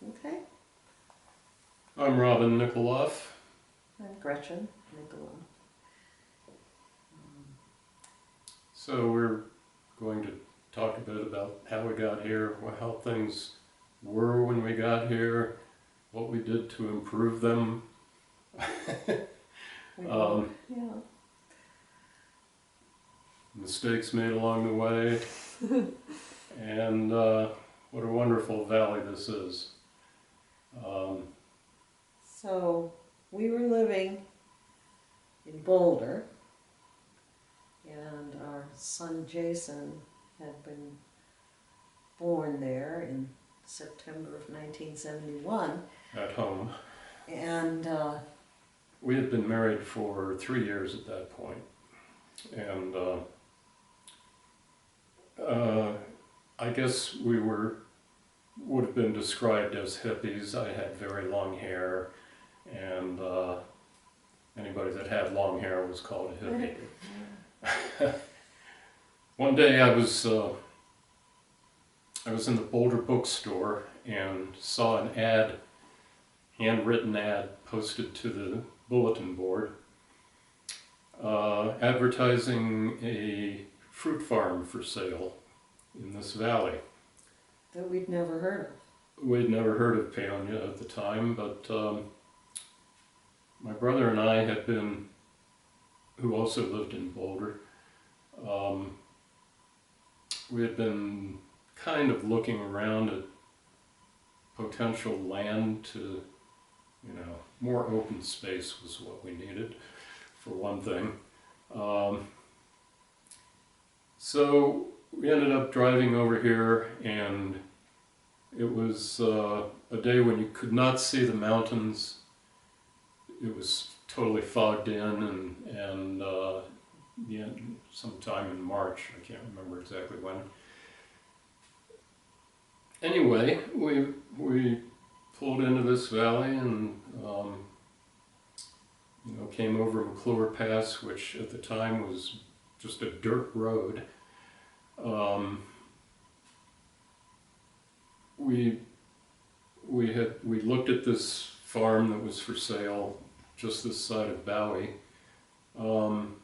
Okay. I'm Robin Nicholoff. I'm Gretchen Nicholoff. So we're going to talk a bit about how we got here, how things were when we got here, what we did to improve them. Yeah. Mistakes made along the way, and what a wonderful valley this is. So we were living in Boulder, and our son Jason had been born there in September of 1971. At home. And We had been married for 3 years at that point, and I guess we would have been described as hippies. I had very long hair, and anybody that had long hair was called a hippie. One day I was in the Boulder bookstore and saw an ad, handwritten ad, posted to the bulletin board, advertising a fruit farm for sale in this valley. that we'd never heard of. We'd never heard of Paonia at the time, but my brother and I had been, who also lived in Boulder, we had been kind of looking around at potential land to, more open space was what we needed, for one thing. So we ended up driving over here, and it was a day when you could not see the mountains. It was totally fogged in, and sometime in March, I can't remember exactly when. Anyway, we pulled into this valley and came over McClure Pass, which at the time was just a dirt road. We looked at this farm that was for sale just this side of Bowie, and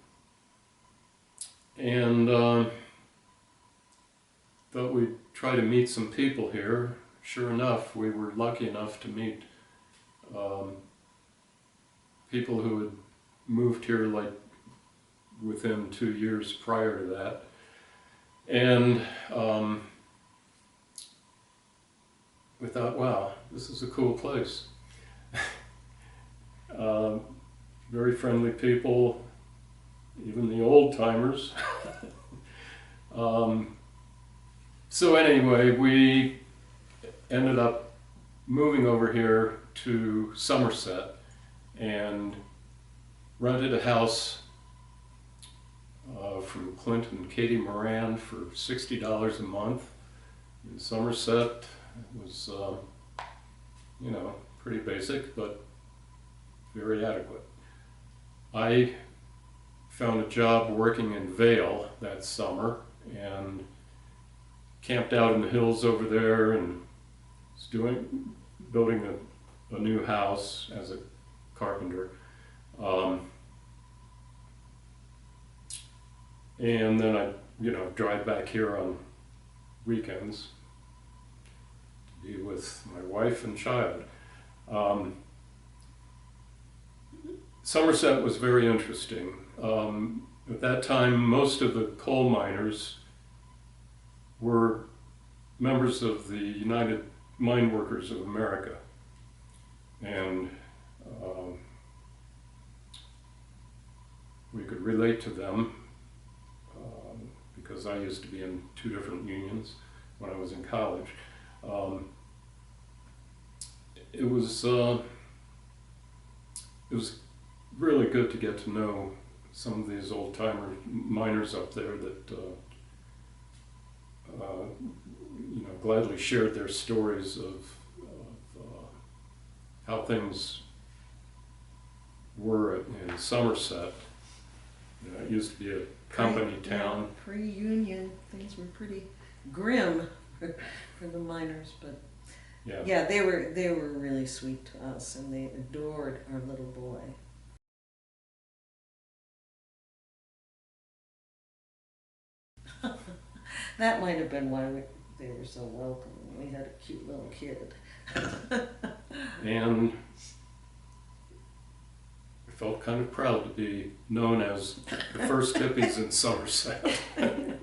thought we'd try to meet some people here. Sure enough, we were lucky enough to meet people who had moved here like within 2 years prior to that, and we thought, wow, this is a cool place. Very friendly people, even the old timers. So anyway, we ended up moving over here to Somerset and rented a house from Clint and Katie Moran for $60 a month in Somerset. It was, pretty basic, but very adequate. I found a job working in Vail that summer and camped out in the hills over there and was building a new house as a carpenter. And then I, drive back here on weekends to be with my wife and child. Somerset was very interesting. At that time, most of the coal miners were members of the United Mine Workers of America, and we could relate to them because I used to be in 2 different unions when I was in college. It was really good to get to know some of these old-timer miners up there that gladly shared their stories of how things were in Somerset. It used to be a company town. Pre-union, things were pretty grim for the miners, but Yeah. Yeah, they were really sweet to us, and they adored our little boy. That might have been why they were so welcoming. We had a cute little kid. And I felt kind of proud to be known as the first hippies in Somerset. And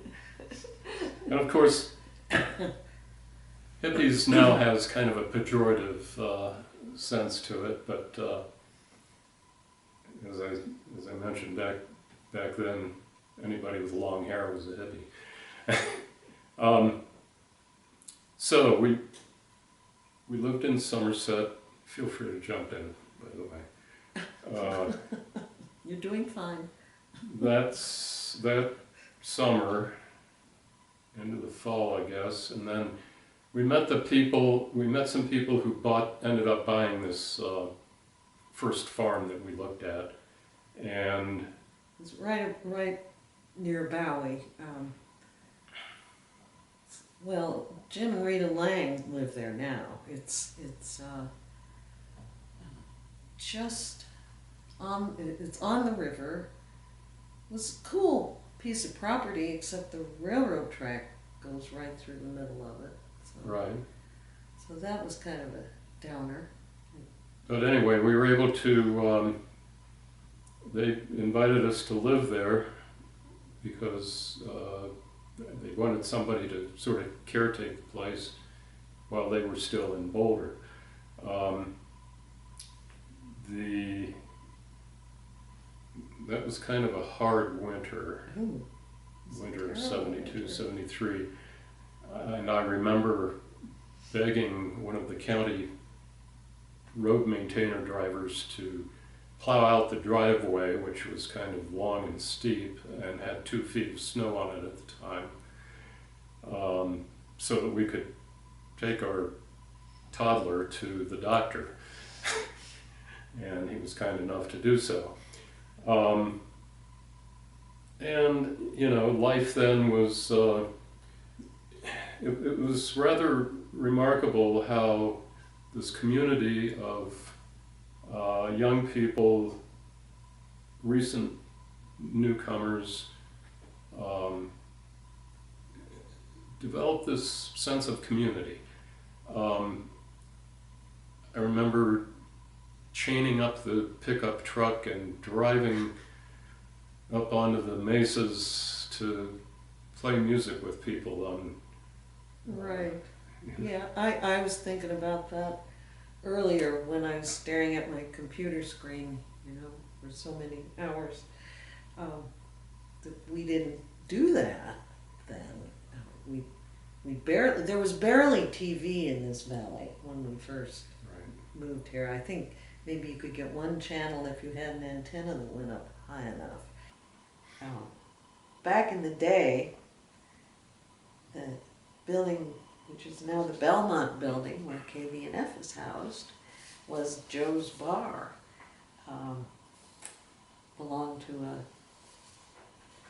of course, hippies now has kind of a pejorative sense to it, but as I mentioned back then, anybody with long hair was a hippie. So we lived in Somerset. Feel free to jump in, by the way. You're doing fine. That summer, into the fall, I guess, and then we met some people who ended up buying this first farm that we looked at, and It's right near Bowie. Well, Jim and Rita Lang live there now. It's just it's on the river. It was a cool piece of property, except the railroad track goes right through the middle of it. So, right. So that was kind of a downer. But anyway, we were able to. They invited us to live there because they wanted somebody to sort of caretake the place while they were still in Boulder. That was kind of a hard winter, Ooh, winter of terrible 72, winter. 73. And I remember begging one of the county road maintainer drivers to plow out the driveway, which was kind of long and steep and had 2 feet of snow on it at the time, so that we could take our toddler to the doctor. And he was kind enough to do so. And, you know, life then was, it was rather remarkable how this community of young people, recent newcomers, developed this sense of community. I remember chaining up the pickup truck and driving up onto the mesas to play music with people on. Right. Yeah, I was thinking about that earlier when I was staring at my computer screen, you know, for so many hours. That we didn't do that then. There was barely TV in this valley when we first moved here. I think maybe you could get one channel if you had an antenna that went up high enough. Back in the day, the building, which is now the Belmont building where KVNF is housed, was Joe's Bar. Belonged to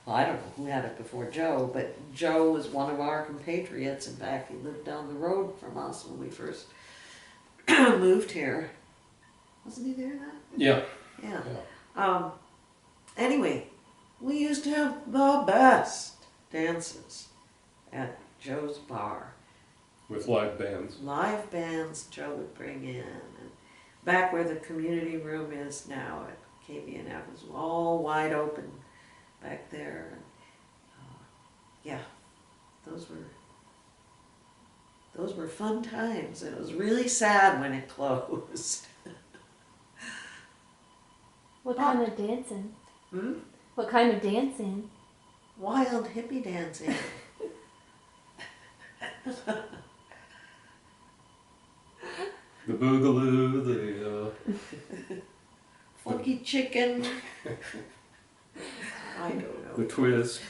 well, I don't know who had it before Joe, but Joe was one of our compatriots. In fact, he lived down the road from us when we first moved here. Wasn't he there then? Yeah. Yeah. Anyway, we used to have the best dances at Joe's Bar. With live bands. Live bands Joe would bring in. And back where the community room is now at KVNF was all wide open back there. And, yeah, those were fun times. And it was really sad when it closed. What kind of dancing? Hmm? What kind of dancing? Wild hippie dancing. The boogaloo, the Funky chicken. I don't know. the twist,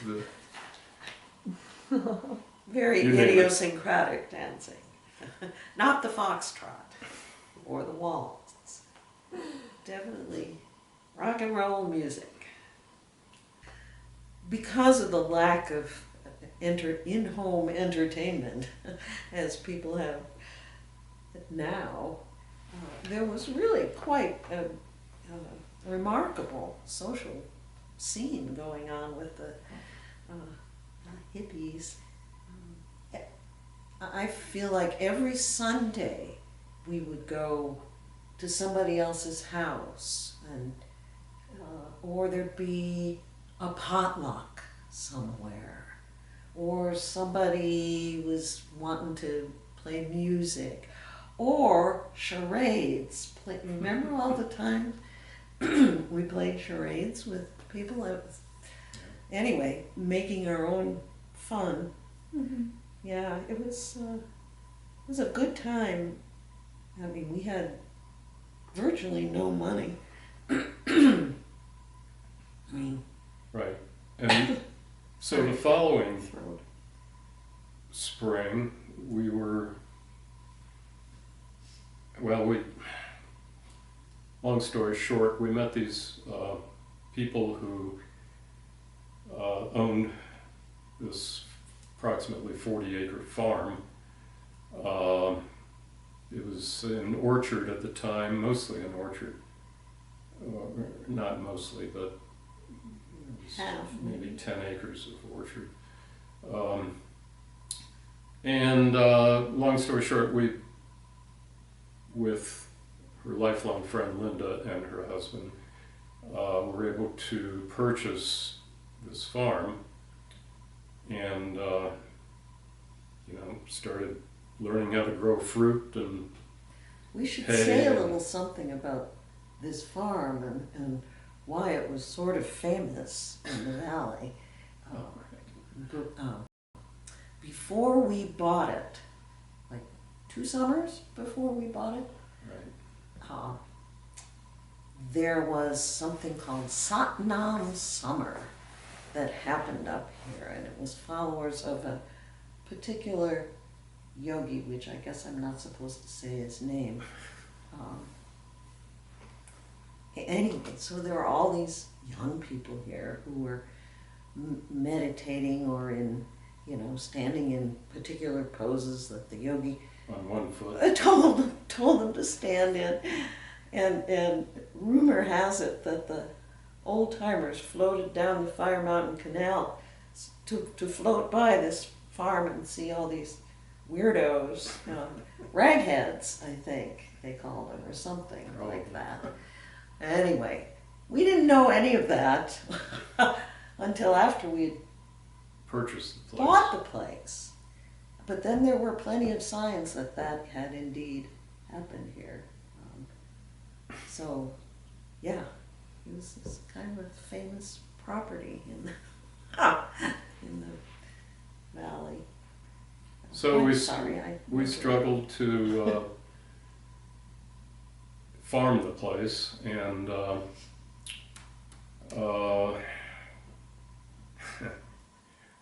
Very You name it. idiosyncratic dancing. Not the foxtrot or the waltz. Definitely rock and roll music. Because of the lack of in-home entertainment, as people have now, there was really quite a remarkable social scene going on with the hippies. I feel like every Sunday we would go to somebody else's house, and or there'd be a potluck somewhere, or somebody was wanting to play music, or charades. Remember all the time we played charades with people? Anyway, making our own fun. Mm-hmm. Yeah, it was a good time. I mean, we had virtually no money. I mean, Right. And so the following throat. spring, we long story short, we met these people who owned this approximately 40-acre farm. It was an orchard at the time, mostly an orchard. Not mostly, but it was Half, maybe 10 acres of orchard. And long story short, we, with her lifelong friend Linda and her husband, were able to purchase this farm and started learning how to grow fruit and We should hay say a and- little something about this farm and why it was sort of famous in the valley. Before we bought it, like 2 summers before we bought it, Right. there was something called Satnam Summer that happened up here, and it was followers of a particular yogi, which I guess I'm not supposed to say his name. Anyway, so there were all these young people here who were meditating or standing in particular poses that the yogi On one foot. told them to stand in, and rumor has it that the old timers floated down the Fire Mountain Canal to float by this farm and see all these weirdos, ragheads, I think they called them, or something like that. Anyway, we didn't know any of that until after we Purchased the place. bought the place. But then there were plenty of signs that had indeed happened here. So, yeah, it was this kind of a famous property in the valley. So I'm we sorry, we struggled to farm the place, and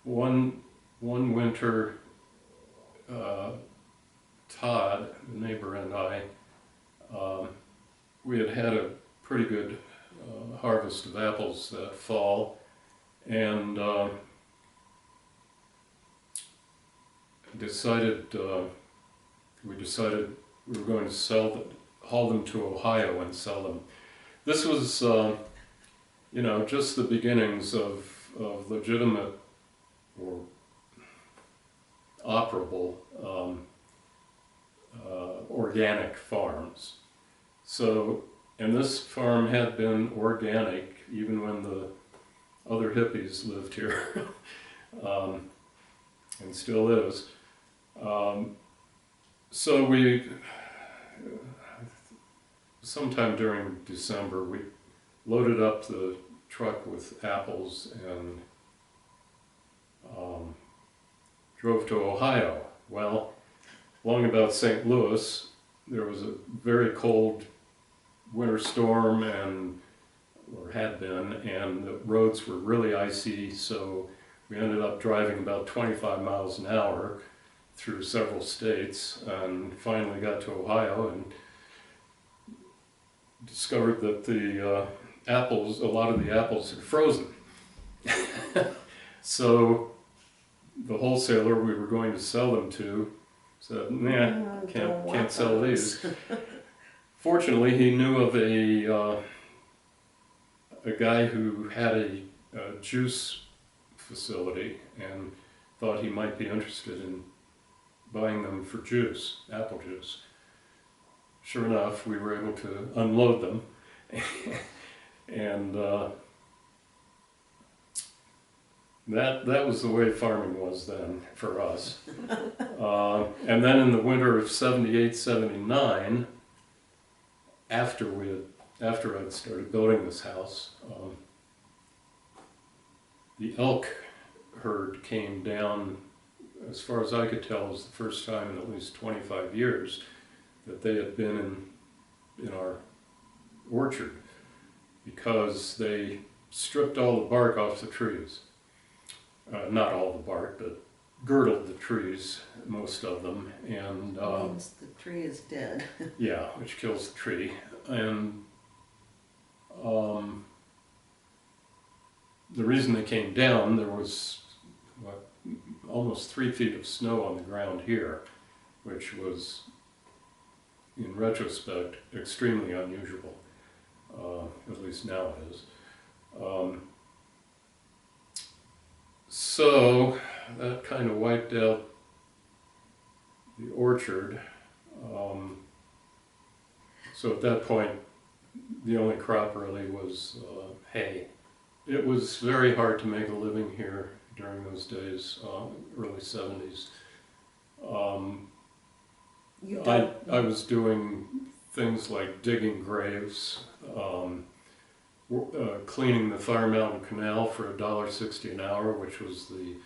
one winter, Todd, the neighbor, and I, we had a pretty good harvest of apples that fall, and decided we were going to haul them to Ohio and sell them. This was, just the beginnings of legitimate or operable organic farms. So, and this farm had been organic even when the other hippies lived here, and still is. So we, sometime during December, we loaded up the truck with apples and drove to Ohio. Well, along about St. Louis, there was a very cold winter storm, or had been, and the roads were really icy, so we ended up driving about 25 miles an hour through several states, and finally got to Ohio and discovered that a lot of the apples had frozen. So the wholesaler we were going to sell them to said, Oh, nah, don't can't want sell those. these. Fortunately, he knew of a guy who had a juice facility and thought he might be interested in buying them for juice, apple juice. Sure enough, we were able to unload them, and that was the way farming was then for us. And then in the winter of '78, '79, after I'd started building this house, the elk herd came down. As far as I could tell, it was the first time in at least 25 years that they had been in our orchard, because they stripped all the bark off the trees. Not all the bark, but girdled the trees, most of them, and Means the tree is dead. yeah, which kills the tree. And the reason they came down, there was almost 3 feet of snow on the ground here, which was, in retrospect, extremely unusual. At least now it is. So that kind of wiped out the orchard. So at that point, the only crop really was hay. It was very hard to make a living here during those days, early 70s. I was doing things like digging graves, cleaning the Fire Mountain Canal for $1.60 an hour, which was the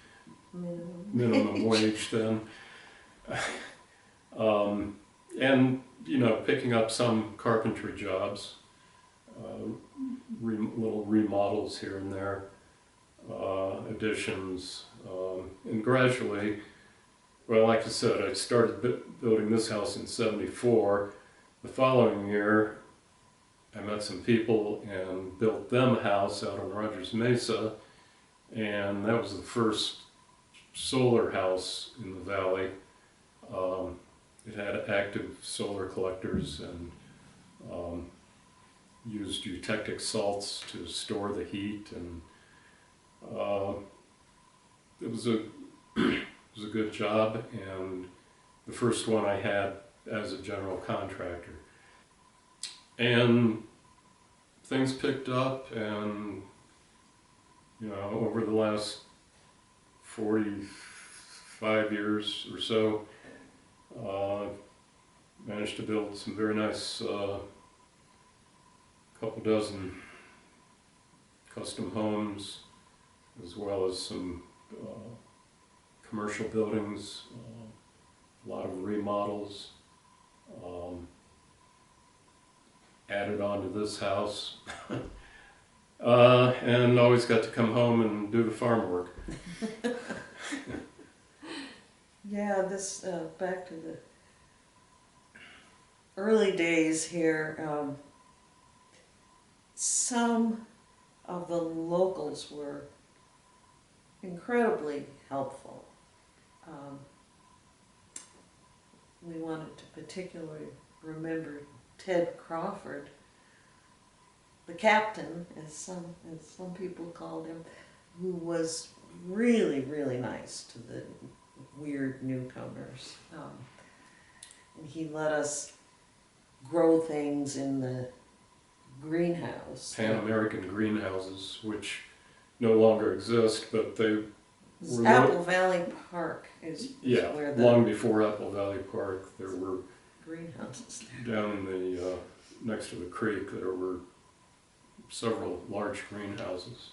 minimum wage then. And, picking up some carpentry jobs, little remodels here and there, additions, and gradually, well, like I said, I started building this house in '74. The following year, I met some people and built them a house out on Rogers Mesa, and that was the first solar house in the valley. It had active solar collectors and used eutectic salts to store the heat, and it was a good job, and the first one I had as a general contractor. And things picked up, and over the last 45 years or so, managed to build some very nice couple dozen custom homes, as well as some commercial buildings, a lot of remodels. Added on to this house, and always got to come home and do the farm work. Yeah, this back to the early days here. Some of the locals were incredibly helpful. We wanted to particularly remember Ted Crawford, the captain, as some people called him, who was really, really nice to the weird newcomers. And he let us grow things in the greenhouse. Pan-American greenhouses, which no longer exist, but they were... Apple Valley Park is where the long before Apple Valley Park, there were greenhouses there. down in the next to the creek, there were several large greenhouses.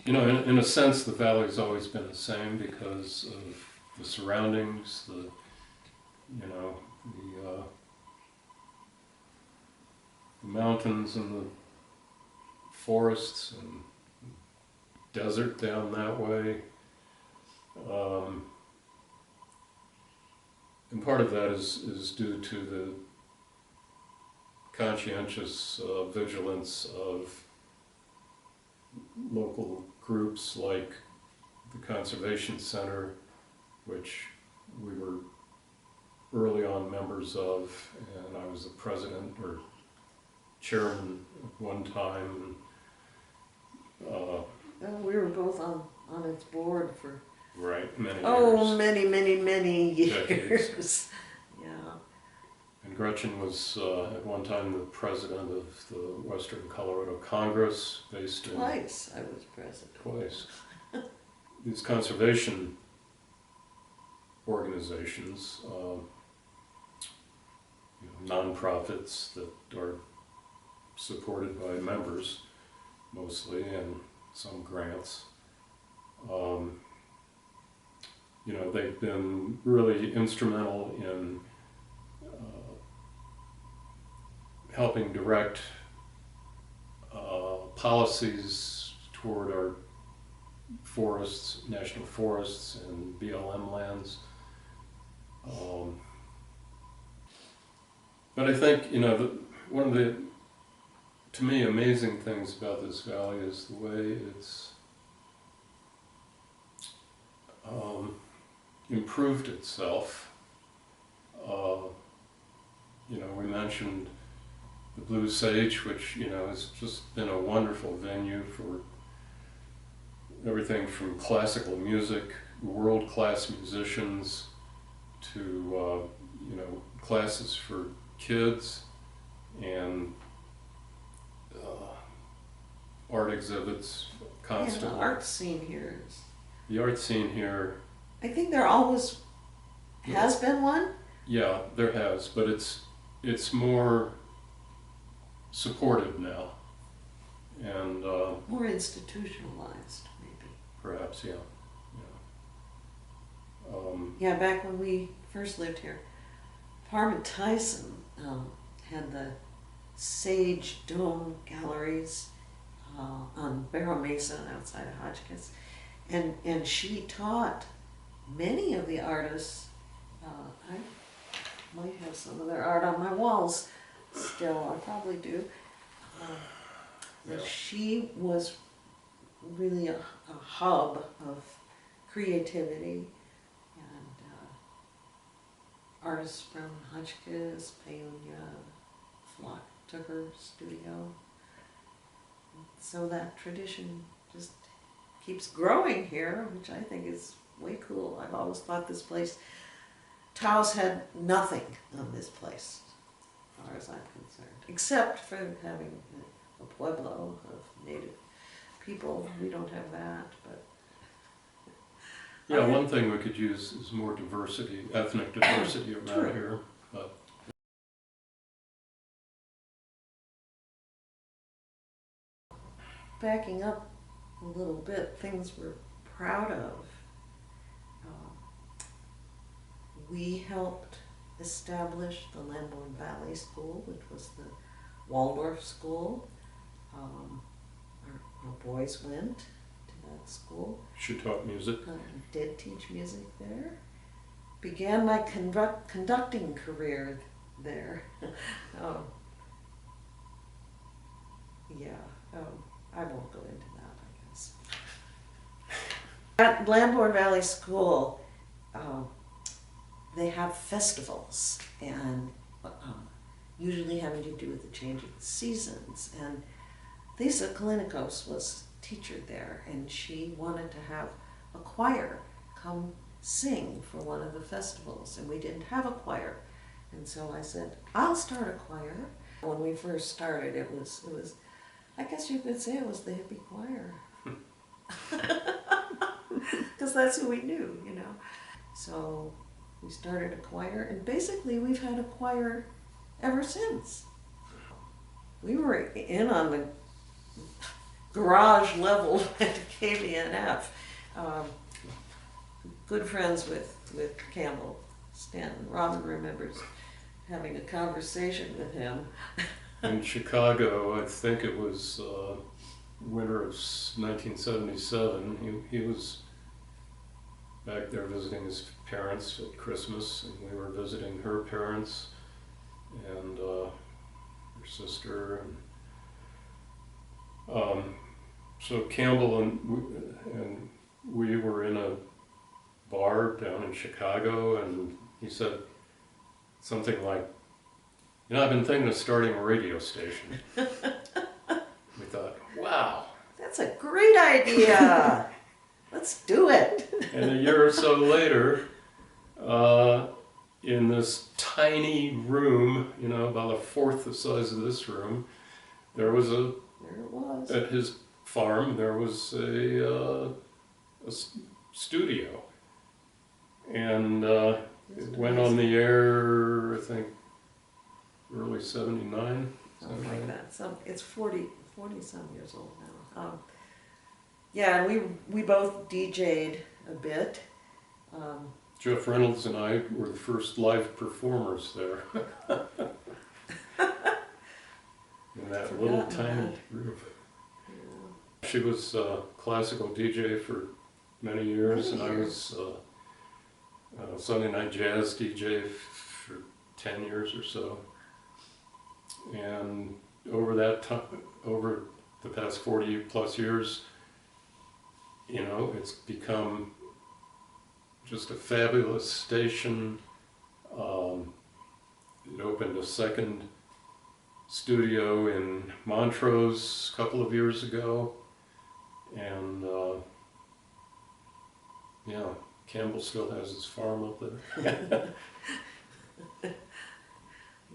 In a sense, the valley's always been the same because of the surroundings, the mountains and the forests and desert down that way. And part of that is due to the conscientious vigilance of local groups like the Conservation Center, which we were early on members of, and I was the president or chairman at one time. We were both on its board for Right, many oh, years. many years. Decades. Yeah. And Gretchen was at one time the president of the Western Colorado Congress, based in Twice I was president. twice. These conservation organizations, nonprofits that are supported by members mostly, and some grants. They've been really instrumental in helping direct policies toward our forests, national forests, and BLM lands. But I think, one of the, to me, amazing things about this valley is the way it's improved itself. We mentioned the Blue Sage, which, has just been a wonderful venue for everything from classical music, world-class musicians, to, classes for kids, and art exhibits constantly. Yeah, the art scene here is. The art scene here, I think there always has been one. yeah, there has, but it's more supported now, and More institutionalized, maybe. perhaps, yeah. Yeah, back when we first lived here, Parma Tyson had the Sage Dome galleries on Barrow Mesa outside of Hotchkiss, and she taught many of the artists. I might have some of their art on my walls still, I probably do. Yeah. She was really a hub of creativity, and artists from Hotchkiss, Paonia, flocked to her studio. So that tradition just keeps growing here, which I think is way cool. I've always thought this place, Taos had nothing on this place, as far as I'm concerned, except for having a pueblo of native people. We don't have that, but Yeah, one thing we could use is more diversity, ethnic diversity around True. here. But backing up a little bit, things we're proud of. We helped establish the Lamborn Valley School, which was the Waldorf school. Our boys went to that school. she taught music. I did teach music there. Began my conducting career there. I won't go into that, I guess. At Lamborn Valley School, they have festivals, and usually having to do with the changing seasons. And Lisa Kalinikos was teacher there, and she wanted to have a choir come sing for one of the festivals, and we didn't have a choir. And so I said, I'll start a choir. When we first started, it was I guess you could say it was the hippie choir. Because that's who we knew, So we started a choir, and basically we've had a choir ever since. We were in on the garage level at KVNF. Good friends with Campbell Stanton. Robin remembers having a conversation with him. In Chicago, I think it was winter of 1977. He was back there visiting his parents at Christmas, and we were visiting her parents and her sister. And So Campbell and we were in a bar down in Chicago, and he said something like, "You know, I've been thinking of starting a radio station." We thought, wow. That's a great idea. Let's do it. And a year or so later, in this tiny room, you know, about a fourth the size of this room, there was There it was. at his farm, there was a studio. And it went on the air, I think, early 79. Something like that. It's 40 some years old now. Yeah, and we both DJ'd a bit. Jeff Reynolds and I were the first live performers there. In that little tiny room. Yeah. She was a classical DJ for many years, and I was Sunday night jazz DJ for 10 years or so. And over that time, over the past 40 plus years, you know, it's become just a fabulous station. It opened a second studio in Montrose a couple of years ago, and yeah, Campbell still has his farm up there.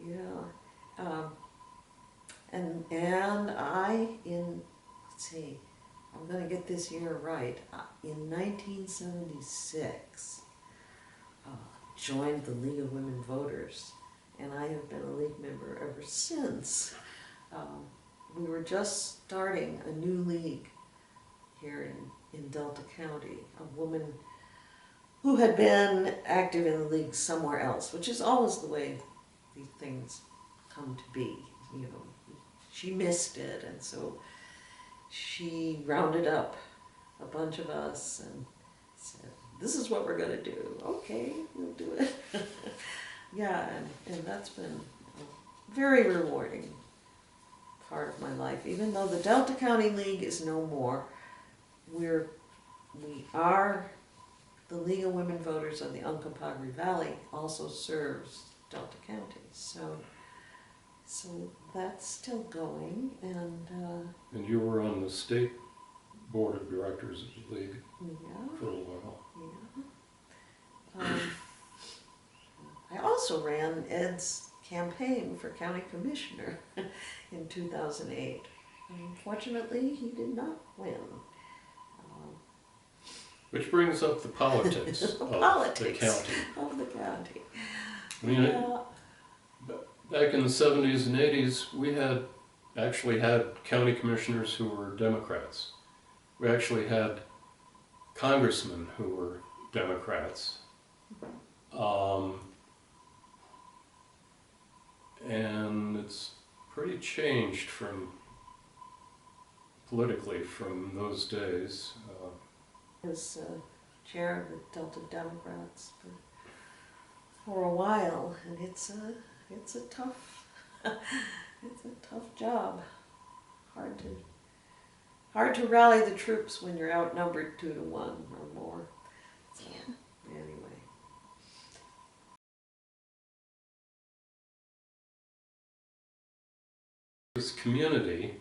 Yeah. And I, let's see, I'm going to get this year right, in 1976, joined the League of Women Voters, and I have been a league member ever since. We were just starting a new league here in Delta County, a woman who had been active in the league somewhere else, which is always the way these things come to be, you know. She missed it, and so she rounded up a bunch of us and said, "This is what we're going to do." Okay, we'll do it. Yeah, and that's been a very rewarding part of my life. Even though the Delta County League is no more, we are the League of Women Voters of the Uncompahgre Valley also serves Delta County. So that's still going, and And you were on the state board of directors of the league yeah, for a while. yeah. I also ran Ed's campaign for county commissioner in 2008. Unfortunately, he did not win. Which brings up the politics The of politics the county. of the county. I mean, Yeah. back in the 70s and 80s, we actually had county commissioners who were Democrats. We actually had congressmen who were Democrats. And it's pretty changed politically from those days. Was chair of the Delta Democrats for a while, and it's a tough it's a tough job. Hard to rally the troops when you're outnumbered 2-1 or more. So, anyway. This community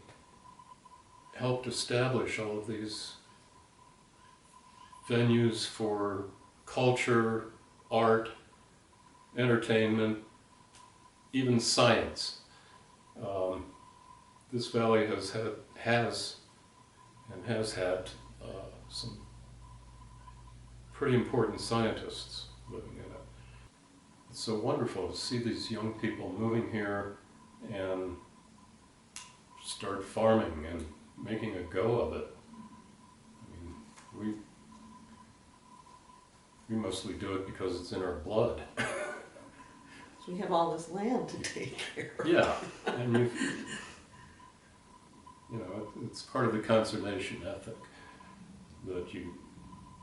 helped establish all of these venues for culture, art, entertainment, even science. This valley has had some pretty important scientists living in it. It's so wonderful to see these young people moving here and start farming and making a go of it. I mean, we mostly do it because it's in our blood. So we have all this land to take care of. Yeah, and you know, it's part of the conservation ethic that you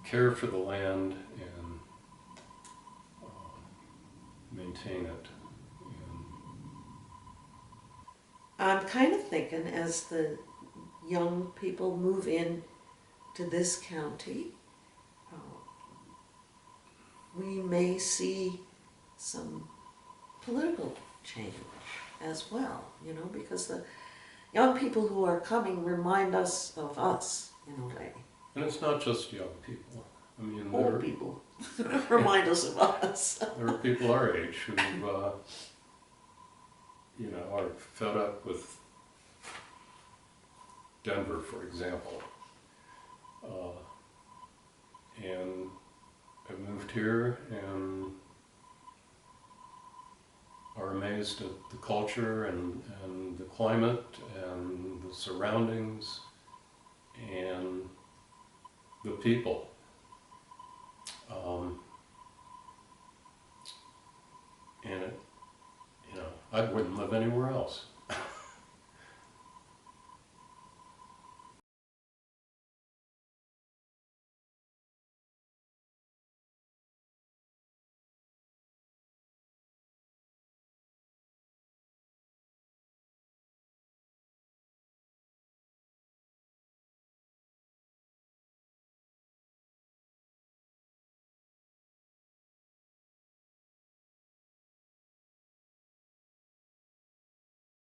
care for the land and maintain it. And I'm kind of thinking as the young people move in to this county, we may see some political change as well, you know, because the young people who are coming remind us of us in a way. And it's not just young people. I mean, Old people remind us of us. there are people our age who, you know, are fed up with Denver, for example, and have moved here and are amazed at the culture and the climate and the surroundings and the people. And it, you know, I wouldn't live anywhere else.